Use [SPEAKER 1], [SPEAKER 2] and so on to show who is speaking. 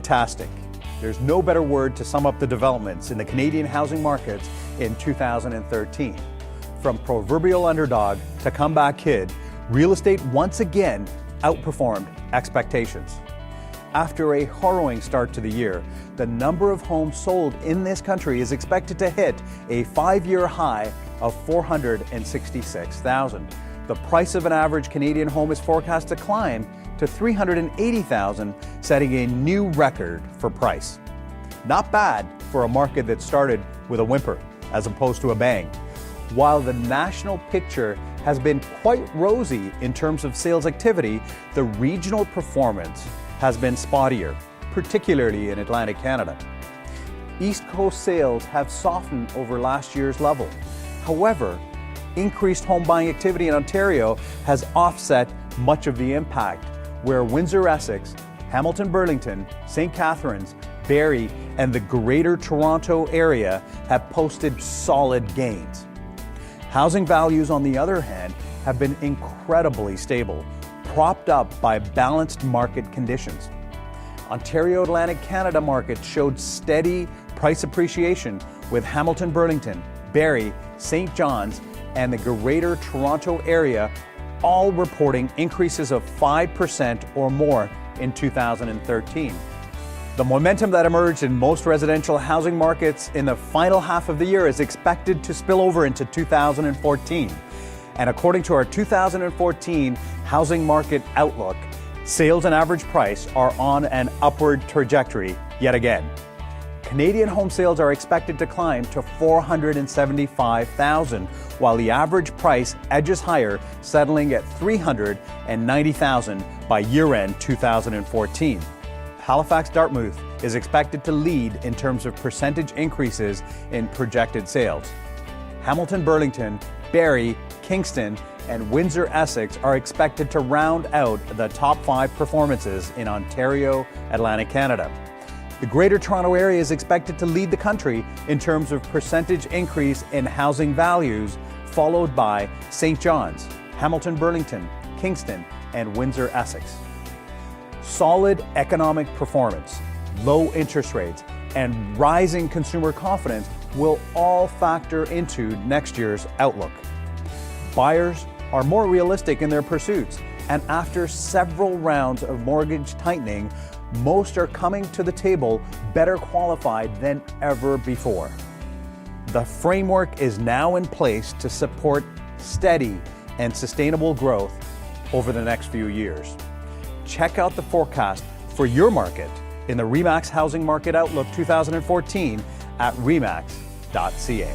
[SPEAKER 1] Fantastic. There's no better word to sum up the developments in the Canadian housing markets in 2013. From proverbial underdog to comeback kid, real estate once again outperformed expectations. After a harrowing start to the year, the number of homes sold in this country is expected to hit a 5-year high of 466,000. The price of an average Canadian home is forecast to climb to $380,000, setting a new record for price. Not bad for a market that started with a whimper as opposed to a bang. While the national picture has been quite rosy in terms of sales activity, the regional performance has been spottier, particularly in Atlantic Canada. East Coast sales have softened over last year's level. However, increased home buying activity in Ontario has offset much of the impact, where Windsor-Essex, Hamilton-Burlington, St. Catharines, Barrie, and the Greater Toronto Area have posted solid gains. Housing values, on the other hand, have been incredibly stable, propped up by balanced market conditions. Ontario Atlantic Canada market showed steady price appreciation, with Hamilton-Burlington, Barrie, St. John's, and the Greater Toronto Area all reporting increases of 5% or more in 2013. The momentum that emerged in most residential housing markets in the final half of the year is expected to spill over into 2014. And according to our 2014 Housing Market Outlook, sales and average price are on an upward trajectory yet again. Canadian home sales are expected to climb to 475,000, while the average price edges higher, settling at 390,000 by year-end 2014. Halifax Dartmouth is expected to lead in terms of percentage increases in projected sales. Hamilton Burlington, Barrie, Kingston, and Windsor Essex are expected to round out the top 5 performances in Ontario, Atlantic Canada. The Greater Toronto Area is expected to lead the country in terms of percentage increase in housing values, followed by St. John's, Hamilton Burlington, Kingston, and Windsor Essex. Solid economic performance, low interest rates, and rising consumer confidence will all factor into next year's outlook. Buyers are more realistic in their pursuits, and after several rounds of mortgage tightening, most are coming to the table better qualified than ever before. The framework is now in place to support steady and sustainable growth over the next few years. Check out the forecast for your market in the RE/MAX Housing Market Outlook 2014 at remax.ca.